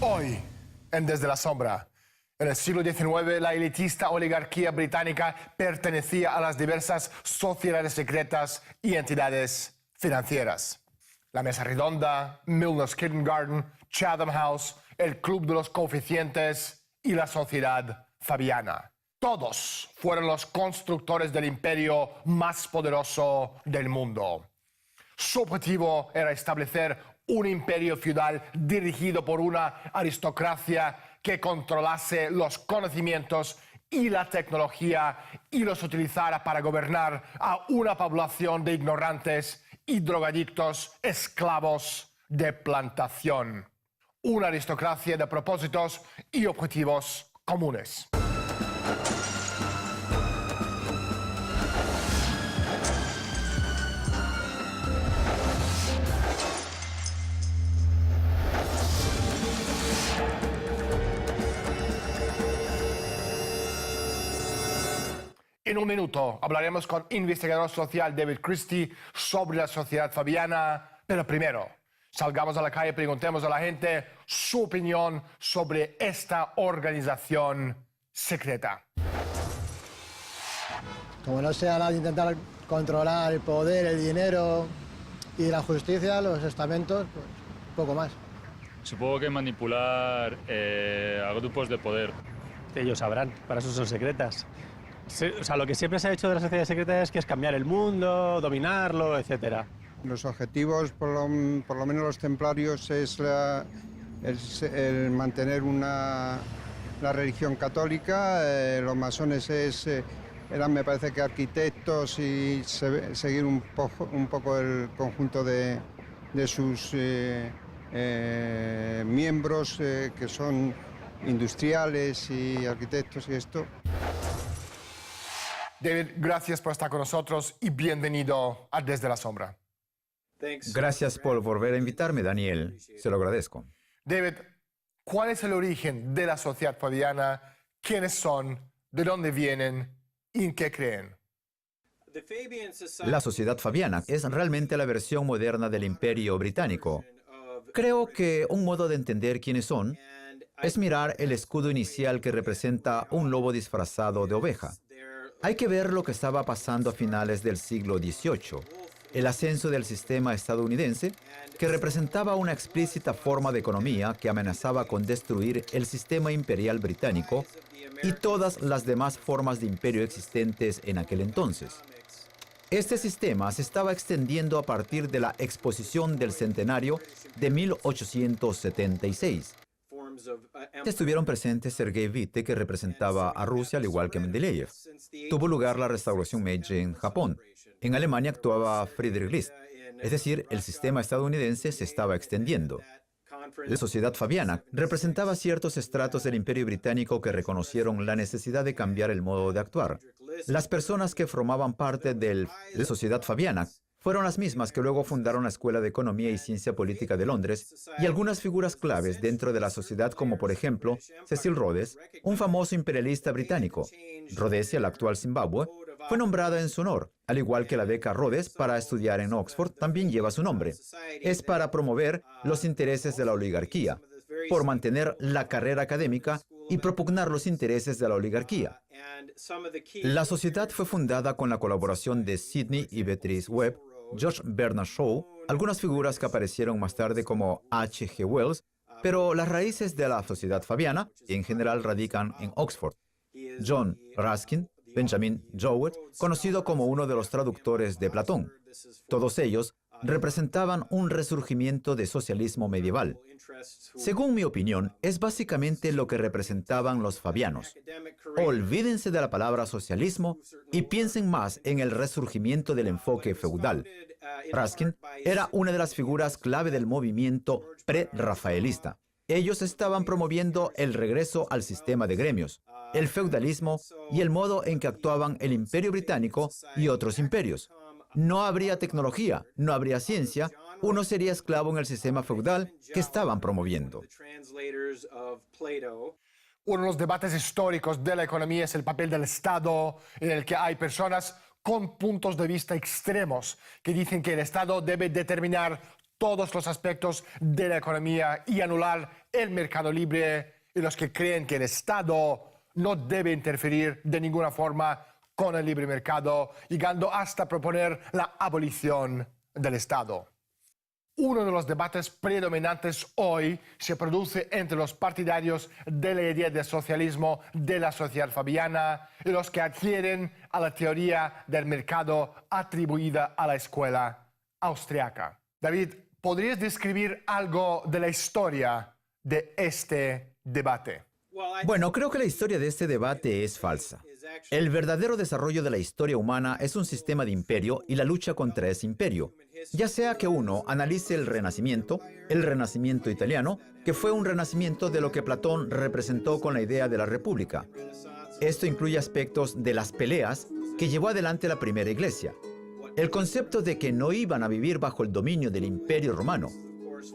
Hoy, en Desde la Sombra, en el siglo XIX, la elitista oligarquía británica pertenecía a las diversas sociedades secretas y entidades financieras. La Mesa Redonda, Milner's Kindergarten, Chatham House, el Club de los Coeficientes y la Sociedad Fabiana. Todos fueron los constructores del imperio más poderoso del mundo. Su objetivo era establecer un imperio feudal dirigido por una aristocracia que controlase los conocimientos y la tecnología y los utilizara para gobernar a una población de ignorantes y drogadictos esclavos de plantación. Una aristocracia de propósitos y objetivos comunes. En un minuto hablaremos con investigador social David Christie sobre la sociedad fabiana, pero primero, salgamos a la calle y preguntemos a la gente su opinión sobre esta organización secreta. Como no sea nada de intentar controlar el poder, el dinero y la justicia, los estamentos, pues poco más. Supongo que manipular a grupos de poder. Ellos sabrán, para eso son secretas. O sea, lo que siempre se ha hecho de las sociedades secretas es cambiar el mundo, dominarlo, etc. Los objetivos, por lo menos los templarios, es el mantener la religión católica. Los masones eran, me parece que arquitectos, y seguir un poco el conjunto de sus miembros, que son industriales y arquitectos y esto. David, gracias por estar con nosotros y bienvenido a Desde la Sombra. Gracias por volver a invitarme, Daniel. Se lo agradezco. David, ¿cuál es el origen de la sociedad fabiana? ¿Quiénes son? ¿De dónde vienen? ¿Y en qué creen? La sociedad fabiana es realmente la versión moderna del Imperio Británico. Creo que un modo de entender quiénes son es mirar el escudo inicial que representa un lobo disfrazado de oveja. Hay que ver lo que estaba pasando a finales del siglo XVIII. El ascenso del sistema estadounidense, que representaba una explícita forma de economía que amenazaba con destruir el sistema imperial británico y todas las demás formas de imperio existentes en aquel entonces. Este sistema se estaba extendiendo a partir de la Exposición del Centenario de 1876. Estuvieron presentes Sergei Witte, que representaba a Rusia al igual que Mendeleev. Tuvo lugar la restauración Meiji en Japón. En Alemania actuaba Friedrich List. Es decir, el sistema estadounidense se estaba extendiendo. La sociedad fabiana representaba ciertos estratos del Imperio Británico que reconocieron la necesidad de cambiar el modo de actuar. Las personas que formaban parte de la sociedad fabiana fueron las mismas que luego fundaron la Escuela de Economía y Ciencia Política de Londres, y algunas figuras claves dentro de la sociedad, como por ejemplo Cecil Rhodes, un famoso imperialista británico. Rhodesia, la actual Zimbabue, fue nombrada en su honor, al igual que la beca Rhodes para estudiar en Oxford también lleva su nombre. Es para promover los intereses de la oligarquía, por mantener la carrera académica y propugnar los intereses de la oligarquía. La sociedad fue fundada con la colaboración de Sidney y Beatrice Webb, George Bernard Shaw, algunas figuras que aparecieron más tarde como H. G. Wells, pero las raíces de la sociedad fabiana en general radican en Oxford. John Ruskin, Benjamin Jowett, conocido como uno de los traductores de Platón. Todos ellos representaban un resurgimiento de socialismo medieval. Según mi opinión, es básicamente lo que representaban los fabianos. Olvídense de la palabra socialismo y piensen más en el resurgimiento del enfoque feudal. Ruskin era una de las figuras clave del movimiento pre-rafaelista. Ellos estaban promoviendo el regreso al sistema de gremios, el feudalismo y el modo en que actuaban el Imperio Británico y otros imperios. No habría tecnología, no habría ciencia, uno sería esclavo en el sistema feudal que estaban promoviendo. Uno de los debates históricos de la economía es el papel del Estado, en el que hay personas con puntos de vista extremos que dicen que el Estado debe determinar todos los aspectos de la economía y anular el mercado libre, y los que creen que el Estado no debe interferir de ninguna forma con el libre mercado, llegando hasta proponer la abolición del Estado. Uno de los debates predominantes hoy se produce entre los partidarios de la idea de socialismo de la sociedad fabiana y los que adhieren a la teoría del mercado atribuida a la escuela austriaca. David, ¿podrías describir algo de la historia de este debate? Bueno, creo que la historia de este debate es falsa. El verdadero desarrollo de la historia humana es un sistema de imperio y la lucha contra ese imperio. Ya sea que uno analice el Renacimiento italiano, que fue un renacimiento de lo que Platón representó con la idea de la república. Esto incluye aspectos de las peleas que llevó adelante la primera iglesia. El concepto de que no iban a vivir bajo el dominio del imperio romano.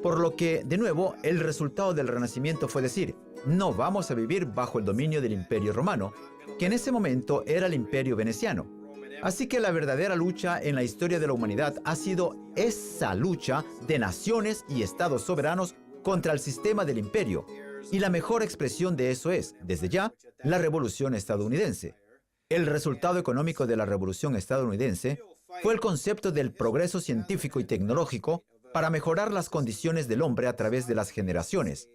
Por lo que, de nuevo, el resultado del Renacimiento fue decir, no vamos a vivir bajo el dominio del imperio romano, que en ese momento era el imperio veneciano. Así que la verdadera lucha en la historia de la humanidad ha sido esa lucha de naciones y estados soberanos contra el sistema del imperio. Y la mejor expresión de eso es, desde ya, la Revolución estadounidense. El resultado económico de la Revolución estadounidense fue el concepto del progreso científico y tecnológico para mejorar las condiciones del hombre a través de las generaciones.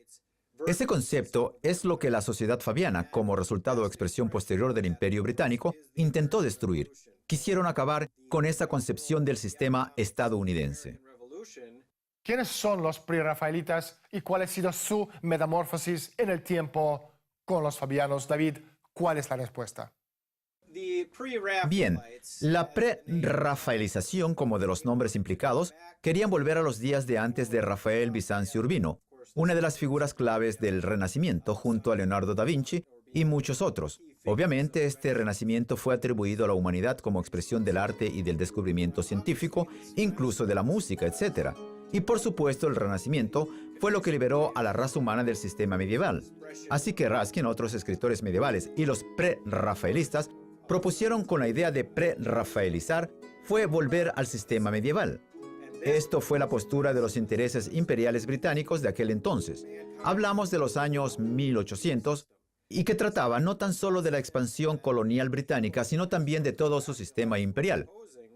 Ese concepto es lo que la sociedad fabiana, como resultado o expresión posterior del Imperio Británico, intentó destruir. Quisieron acabar con esa concepción del sistema estadounidense. ¿Quiénes son los prerrafaelitas y cuál ha sido su metamorfosis en el tiempo con los fabianos? David, ¿cuál es la respuesta? Bien, la pre-rafaelización, como de los nombres implicados, querían volver a los días de antes de Rafael Bizancio Urbino, una de las figuras claves del Renacimiento junto a Leonardo da Vinci y muchos otros. Obviamente, este renacimiento fue atribuido a la humanidad como expresión del arte y del descubrimiento científico, incluso de la música, etc. Y por supuesto, el Renacimiento fue lo que liberó a la raza humana del sistema medieval. Así que Ruskin, otros escritores medievales y los pre-rafaelistas propusieron con la idea de pre-rafaelizar fue volver al sistema medieval. Esto fue la postura de los intereses imperiales británicos de aquel entonces. Hablamos de los años 1800 y que trataba no tan solo de la expansión colonial británica, sino también de todo su sistema imperial.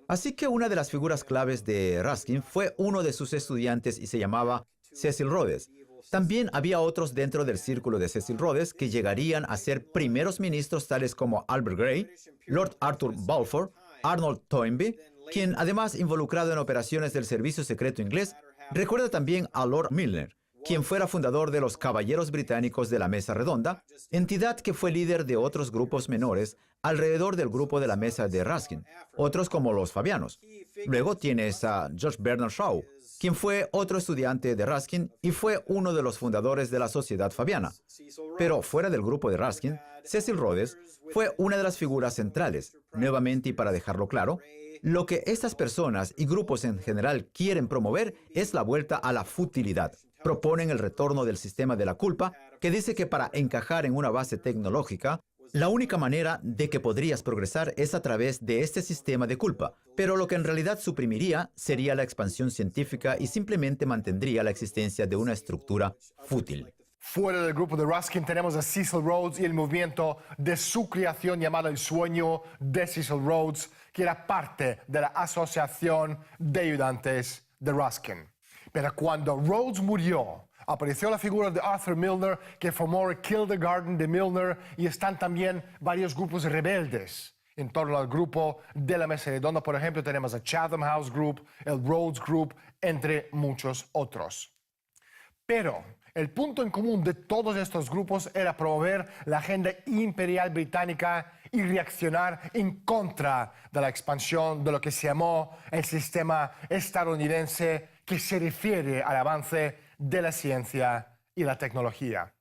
Así que una de las figuras claves de Ruskin fue uno de sus estudiantes y se llamaba Cecil Rhodes. También había otros dentro del círculo de Cecil Rhodes que llegarían a ser primeros ministros tales como Albert Gray, Lord Arthur Balfour, Arnold Toynbee, quien además involucrado en operaciones del servicio secreto inglés, recuerda también a Lord Milner, quien fuera fundador de los Caballeros Británicos de la Mesa Redonda, entidad que fue líder de otros grupos menores alrededor del grupo de la Mesa de Ruskin, otros como los Fabianos. Luego tienes a George Bernard Shaw, quien fue otro estudiante de Ruskin y fue uno de los fundadores de la Sociedad Fabiana. Pero fuera del grupo de Ruskin, Cecil Rhodes fue una de las figuras centrales. Nuevamente, y para dejarlo claro, lo que estas personas y grupos en general quieren promover es la vuelta a la futilidad. Proponen el retorno del sistema de la culpa, que dice que para encajar en una base tecnológica, la única manera de que podrías progresar es a través de este sistema de culpa, pero lo que en realidad suprimiría sería la expansión científica y simplemente mantendría la existencia de una estructura fútil. Fuera del grupo de Ruskin tenemos a Cecil Rhodes y el movimiento de su creación llamado El Sueño de Cecil Rhodes, que era parte de la Asociación de Ayudantes de Ruskin. Pero cuando Rhodes murió, apareció la figura de Arthur Milner, que formó el Kindergarten de Milner, y están también varios grupos rebeldes en torno al grupo de la Mesa Redonda. Por ejemplo, tenemos a Chatham House Group, el Rhodes Group, entre muchos otros. Pero el punto en común de todos estos grupos era promover la agenda imperial británica y reaccionar en contra de la expansión de lo que se llamó el sistema estadounidense, que se refiere al avance de la ciencia y la tecnología.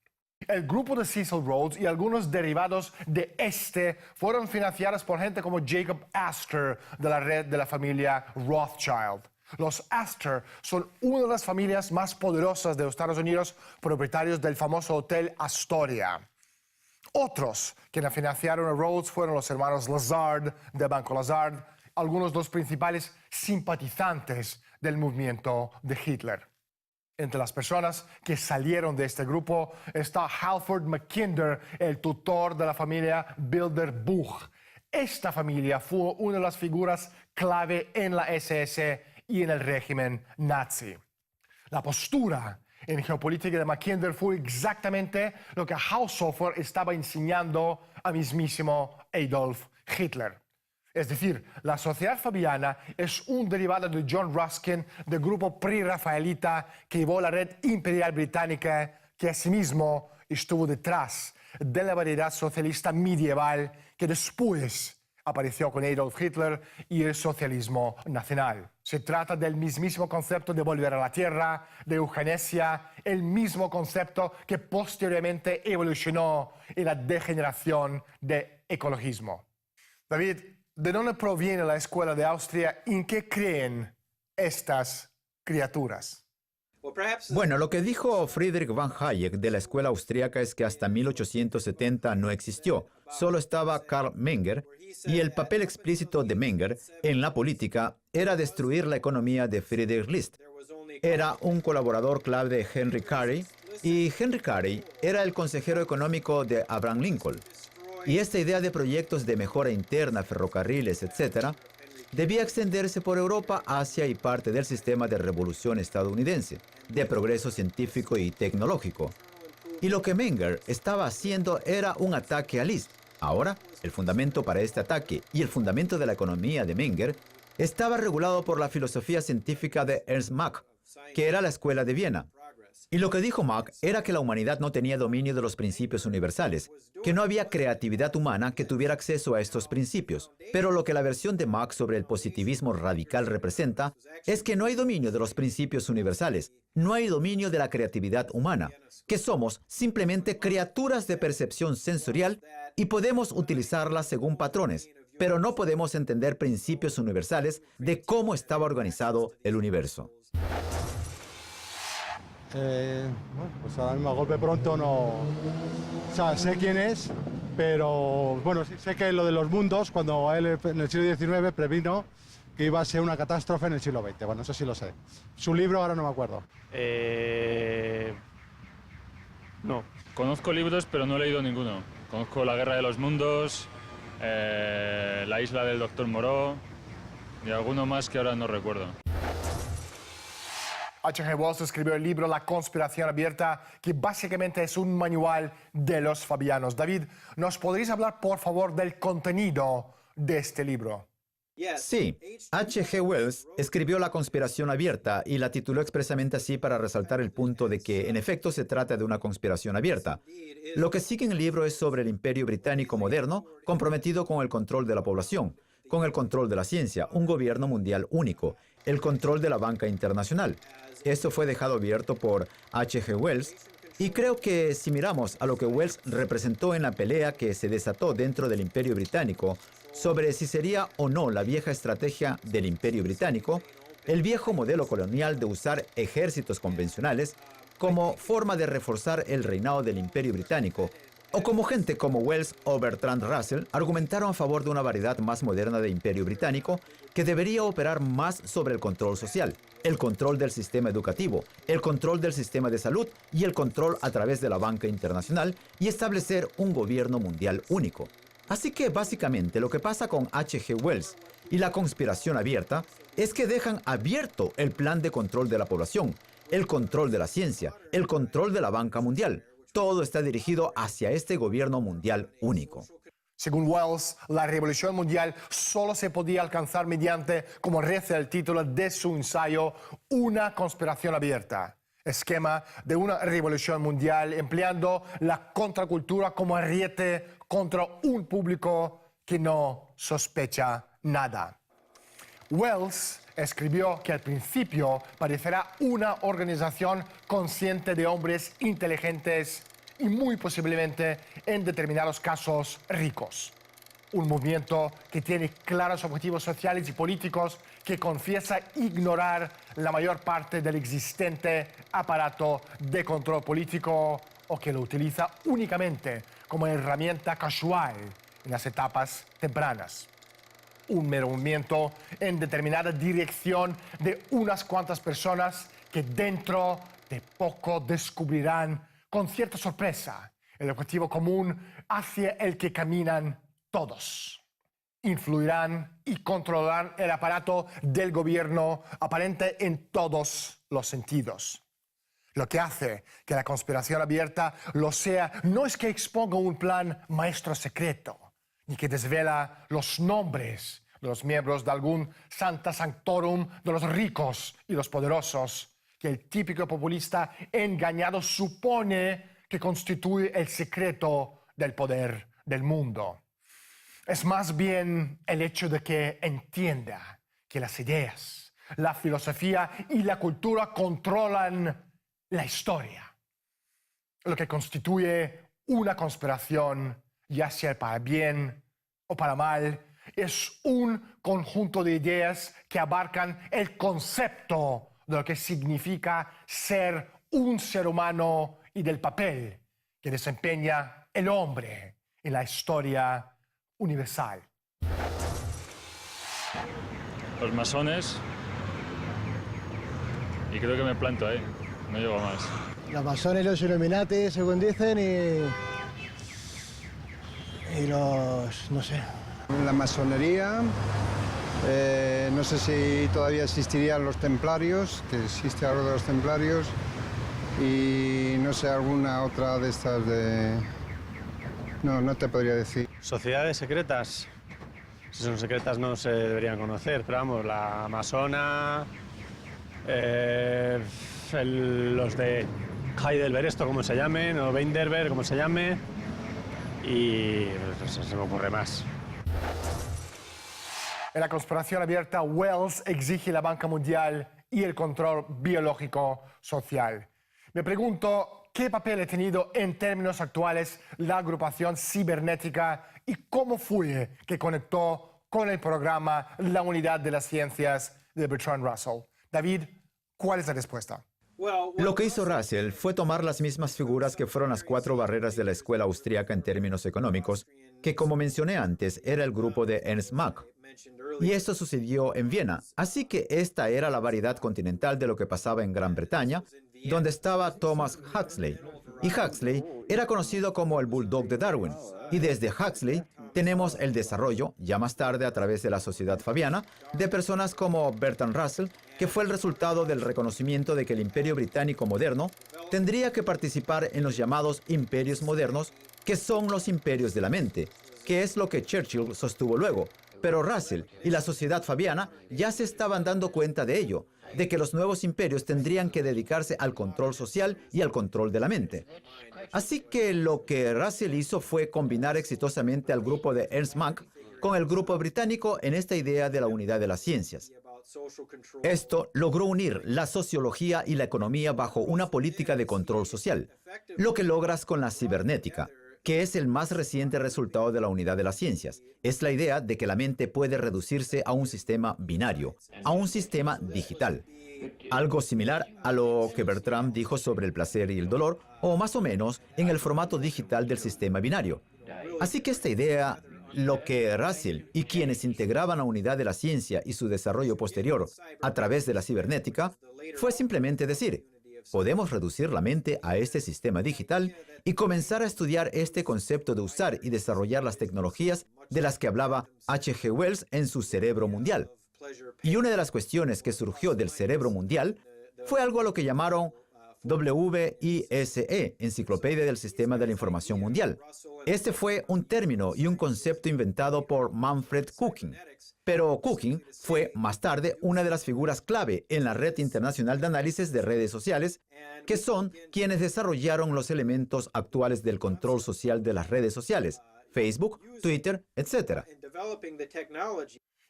El grupo de Cecil Rhodes y algunos derivados de este fueron financiados por gente como Jacob Astor de la red de la familia Rothschild. Los Astor son una de las familias más poderosas de los Estados Unidos, propietarios del famoso Hotel Astoria. Otros quienes financiaron a Rhodes fueron los hermanos Lazard del Banco Lazard, algunos de los principales simpatizantes del movimiento de Hitler. Entre las personas que salieron de este grupo está Halford Mackinder, el tutor de la familia Bilderbuch. Esta familia fue una de las figuras clave en la SS y en el régimen nazi. La postura en geopolítica de Mackinder fue exactamente lo que Haushofer estaba enseñando a mismísimo Adolf Hitler. Es decir, la sociedad fabiana es un derivado de John Ruskin, del grupo pre-rafaelita que llevó la red imperial británica, que asimismo estuvo detrás de la variedad socialista medieval que después apareció con Adolf Hitler y el socialismo nacional. Se trata del mismísimo concepto de volver a la tierra, de eugenesia, el mismo concepto que posteriormente evolucionó en la degeneración de ecologismo. David, ¿de dónde proviene la escuela de Austria? ¿En qué creen estas criaturas? Bueno, lo que dijo Friedrich von Hayek de la escuela austríaca es que hasta 1870 no existió. Solo estaba Karl Menger, y el papel explícito de Menger en la política era destruir la economía de Friedrich List. Era un colaborador clave de Henry Carey, y Henry Carey era el consejero económico de Abraham Lincoln. Y esta idea de proyectos de mejora interna, ferrocarriles, etc., debía extenderse por Europa, Asia y parte del sistema de revolución estadounidense, de progreso científico y tecnológico. Y lo que Menger estaba haciendo era un ataque a List. Ahora, el fundamento para este ataque y el fundamento de la economía de Menger estaba regulado por la filosofía científica de Ernst Mach, que era la escuela de Viena. Y lo que dijo Mach era que la humanidad no tenía dominio de los principios universales, que no había creatividad humana que tuviera acceso a estos principios. Pero lo que la versión de Mach sobre el positivismo radical representa es que no hay dominio de los principios universales, no hay dominio de la creatividad humana, que somos simplemente criaturas de percepción sensorial y podemos utilizarlas según patrones, pero no podemos entender principios universales de cómo estaba organizado el universo. Bueno, pues ahora mismo a golpe pronto no... O sea, sé quién es, pero bueno, sé que lo de los mundos, cuando él en el siglo XIX previno que iba a ser una catástrofe en el siglo XX. Bueno, eso sí lo sé. Su libro ahora no me acuerdo. No. Conozco libros, pero no he leído ninguno. Conozco La Guerra de los Mundos, La Isla del Doctor Moreau y alguno más que ahora no recuerdo. H.G. Wells escribió el libro La conspiración abierta, que básicamente es un manual de los fabianos. David, ¿nos podrías hablar, por favor, del contenido de este libro? Sí, H.G. Wells escribió La conspiración abierta y la tituló expresamente así para resaltar el punto de que, en efecto, se trata de una conspiración abierta. Lo que sigue en el libro es sobre el imperio británico moderno, comprometido con el control de la población, con el control de la ciencia, un gobierno mundial único, el control de la banca internacional. Esto fue dejado abierto por H.G. Wells, y creo que si miramos a lo que Wells representó en la pelea que se desató dentro del Imperio Británico sobre si sería o no la vieja estrategia del Imperio Británico, el viejo modelo colonial de usar ejércitos convencionales como forma de reforzar el reinado del Imperio Británico, o como gente como Wells o Bertrand Russell argumentaron a favor de una variedad más moderna de Imperio Británico que debería operar más sobre el control social, el control del sistema educativo, el control del sistema de salud y el control a través de la banca internacional y establecer un gobierno mundial único. Así que básicamente lo que pasa con H.G. Wells y la conspiración abierta es que dejan abierto el plan de control de la población, el control de la ciencia, el control de la banca mundial. Todo está dirigido hacia este gobierno mundial único. Según Wells, la revolución mundial solo se podía alcanzar mediante, como reza el título de su ensayo, una conspiración abierta. Esquema de una revolución mundial empleando la contracultura como ariete contra un público que no sospecha nada. Wells escribió que al principio parecerá una organización consciente de hombres inteligentes y muy posiblemente en determinados casos ricos. Un movimiento que tiene claros objetivos sociales y políticos, que confiesa ignorar la mayor parte del existente aparato de control político o que lo utiliza únicamente como herramienta casual en las etapas tempranas. un mero movimiento en determinada dirección de unas cuantas personas que dentro de poco descubrirán con cierta sorpresa el objetivo común hacia el que caminan todos. Influirán y controlarán el aparato del gobierno aparente en todos los sentidos. Lo que hace que la conspiración abierta lo sea no es que exponga un plan maestro secreto, ni que desvela los nombres de los miembros de algún Sancta Sanctorum de los ricos y los poderosos, que el típico populista engañado supone que constituye el secreto del poder del mundo. Es más bien el hecho de que entienda que las ideas, la filosofía y la cultura controlan la historia, lo que constituye una conspiración, ya sea para bien o para mal, es un conjunto de ideas que abarcan el concepto de lo que significa ser un ser humano y del papel que desempeña el hombre en la historia universal. Los masones, y creo que me planto ahí, no llego más. Los masones y los Illuminati, según dicen, y los, no sé. La masonería, no sé si todavía existirían los templarios, que existe algo de los templarios, y no sé, alguna otra de estas de... No te podría decir. Sociedades secretas. Si son secretas no se deberían conocer, pero vamos, la masona, los de Heidelberg, esto como se llamen, o Weinberger, como se llame, y no sé, se me ocurre más. En la conspiración abierta, Wells exige la banca mundial y el control biológico social. Me pregunto qué papel ha tenido en términos actuales la agrupación cibernética y cómo fue que conectó con el programa La Unidad de las Ciencias de Bertrand Russell. David, ¿cuál es la respuesta? Lo que hizo Russell fue tomar las mismas figuras que fueron las 4 barreras de la escuela austríaca en términos económicos, que como mencioné antes era el grupo de Ernst Mach. Y esto sucedió en Viena, así que esta era la variedad continental de lo que pasaba en Gran Bretaña, donde estaba Thomas Huxley. Y Huxley era conocido como el Bulldog de Darwin. Y desde Huxley tenemos el desarrollo, ya más tarde a través de la Sociedad Fabiana, de personas como Bertrand Russell, que fue el resultado del reconocimiento de que el Imperio Británico moderno tendría que participar en los llamados imperios modernos, que son los imperios de la mente, que es lo que Churchill sostuvo luego. Pero Russell y la Sociedad Fabiana ya se estaban dando cuenta de ello, de que los nuevos imperios tendrían que dedicarse al control social y al control de la mente. Así que lo que Russell hizo fue combinar exitosamente al grupo de Ernst Mach con el grupo británico en esta idea de la unidad de las ciencias. Esto logró unir la sociología y la economía bajo una política de control social, lo que logras con la cibernética, que es el más reciente resultado de la unidad de las ciencias. Es la idea de que la mente puede reducirse a un sistema binario, a un sistema digital. Algo similar a lo que Bertrand dijo sobre el placer y el dolor, o más o menos en el formato digital del sistema binario. Así que esta idea, lo que Russell y quienes integraban la unidad de la ciencia y su desarrollo posterior a través de la cibernética, fue simplemente decir, podemos reducir la mente a este sistema digital y comenzar a estudiar este concepto de usar y desarrollar las tecnologías de las que hablaba H.G. Wells en su Cerebro Mundial. Y una de las cuestiones que surgió del Cerebro Mundial fue algo a lo que llamaron WISE, Enciclopedia del Sistema de la Información Mundial. Este fue un término y un concepto inventado por Manfred Kuching. Pero Kuching fue más tarde una de las figuras clave en la Red Internacional de Análisis de Redes Sociales, que son quienes desarrollaron los elementos actuales del control social de las redes sociales, Facebook, Twitter, etc.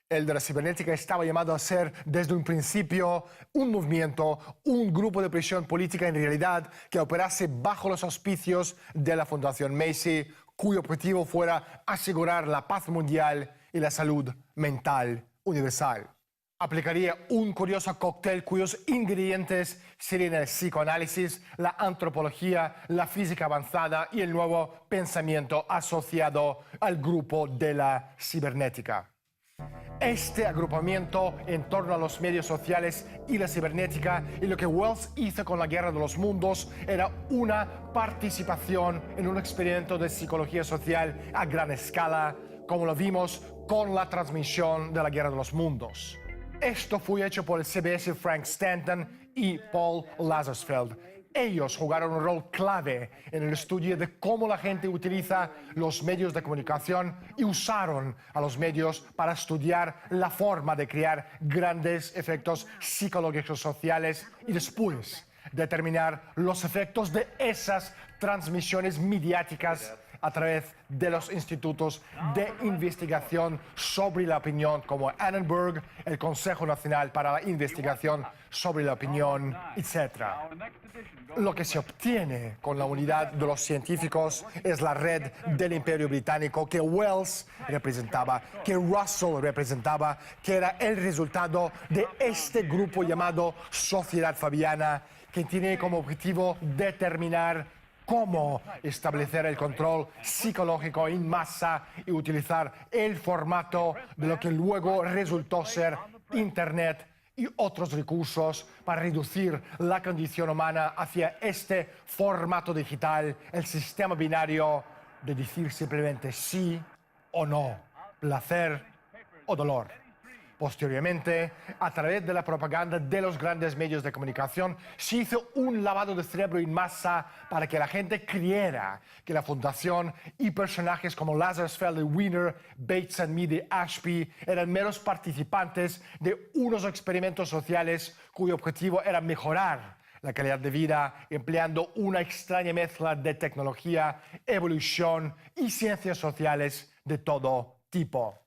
El de la cibernética estaba llamado a ser desde un principio un movimiento, un grupo de presión política en realidad que operase bajo los auspicios de la Fundación Macy, cuyo objetivo fuera asegurar la paz mundial y la salud mental universal. Aplicaría un curioso cóctel cuyos ingredientes serían el psicoanálisis, la antropología, la física avanzada y el nuevo pensamiento asociado al grupo de la cibernética. Este agrupamiento en torno a los medios sociales y la cibernética y lo que Wells hizo con la Guerra de los Mundos era una participación en un experimento de psicología social a gran escala, como lo vimos con la transmisión de la Guerra de los Mundos. Esto fue hecho por el CBS Frank Stanton y Paul Lazarsfeld. Ellos jugaron un rol clave en el estudio de cómo la gente utiliza los medios de comunicación y usaron a los medios para estudiar la forma de crear grandes efectos psicológicos sociales y después determinar los efectos de esas transmisiones mediáticas a través de los institutos de investigación sobre la opinión como Annenberg, el Consejo Nacional para la Investigación sobre la Opinión, etc. Lo que se obtiene con la unidad de los científicos es la red del Imperio Británico que Wells representaba, que Russell representaba, que era el resultado de este grupo llamado Sociedad Fabiana, que tiene como objetivo determinar cómo establecer el control psicológico en masa y utilizar el formato de lo que luego resultó ser Internet y otros recursos para reducir la condición humana hacia este formato digital, el sistema binario de decir simplemente sí o no, placer o dolor. Posteriormente, a través de la propaganda de los grandes medios de comunicación, se hizo un lavado de cerebro en masa para que la gente creyera que la fundación y personajes como Lazarsfeld y Wiener, Bates and Mead y Ashby eran meros participantes de unos experimentos sociales cuyo objetivo era mejorar la calidad de vida empleando una extraña mezcla de tecnología, evolución y ciencias sociales de todo tipo.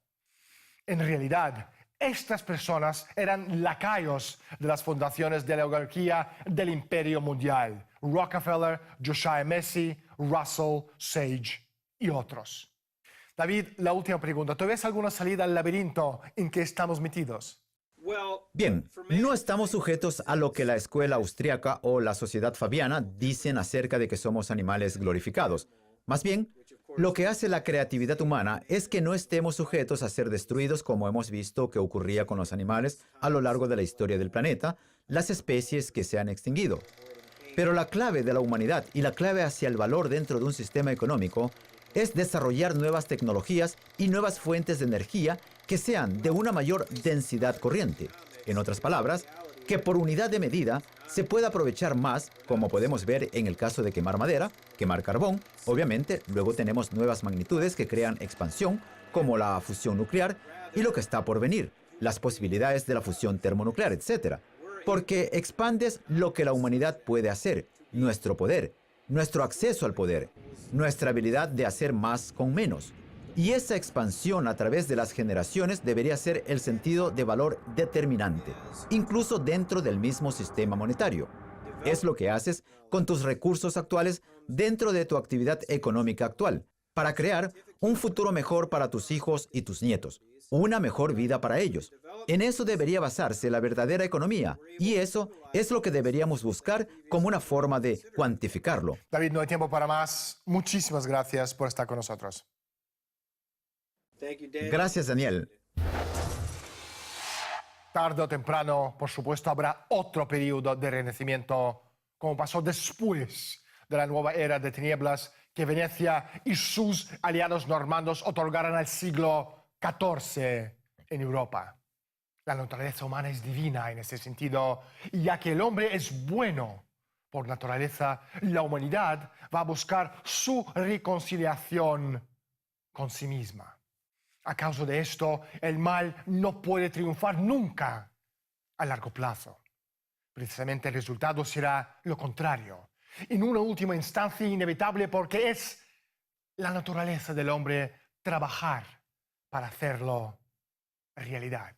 En realidad, estas personas eran lacayos de las fundaciones de la oligarquía del imperio mundial. Rockefeller, Josiah Macy, Russell, Sage y otros. David, la última pregunta. ¿Tú ves alguna salida al laberinto en que estamos metidos? Bien, no estamos sujetos a lo que la escuela austríaca o la sociedad fabiana dicen acerca de que somos animales glorificados. Más bien, lo que hace la creatividad humana es que no estemos sujetos a ser destruidos como hemos visto que ocurría con los animales a lo largo de la historia del planeta, las especies que se han extinguido. Pero la clave de la humanidad y la clave hacia el valor dentro de un sistema económico es desarrollar nuevas tecnologías y nuevas fuentes de energía que sean de una mayor densidad corriente. En otras palabras, que por unidad de medida se pueda aprovechar más, como podemos ver en el caso de quemar madera, quemar carbón. Obviamente, luego tenemos nuevas magnitudes que crean expansión, como la fusión nuclear, y lo que está por venir, las posibilidades de la fusión termonuclear, etc. Porque expandes lo que la humanidad puede hacer, nuestro poder, nuestro acceso al poder, nuestra habilidad de hacer más con menos. Y esa expansión a través de las generaciones debería ser el sentido de valor determinante, incluso dentro del mismo sistema monetario. Es lo que haces con tus recursos actuales dentro de tu actividad económica actual, para crear un futuro mejor para tus hijos y tus nietos, una mejor vida para ellos. En eso debería basarse la verdadera economía, y eso es lo que deberíamos buscar como una forma de cuantificarlo. David, no hay tiempo para más. Muchísimas gracias por estar con nosotros. Gracias, Daniel. Tarde o temprano, por supuesto, habrá otro periodo de renacimiento, como pasó después de la nueva era de tinieblas que Venecia y sus aliados normandos otorgaron al siglo XIV en Europa. La naturaleza humana es divina en ese sentido, y ya que el hombre es bueno por naturaleza, la humanidad va a buscar su reconciliación con sí misma. A causa de esto, el mal no puede triunfar nunca a largo plazo. Precisamente el resultado será lo contrario. En una última instancia inevitable porque es la naturaleza del hombre trabajar para hacerlo realidad.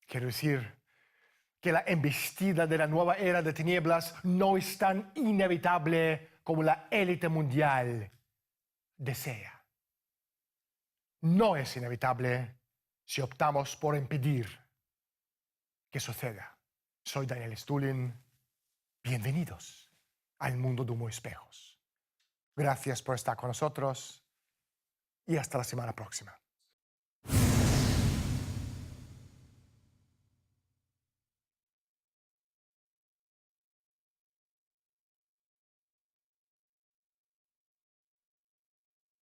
Quiero decir que la embestida de la nueva era de tinieblas no es tan inevitable como la élite mundial desea. No es inevitable si optamos por impedir que suceda. Soy Daniel Stulin. Bienvenidos al mundo de Humo y Espejos. Gracias por estar con nosotros y hasta la semana próxima.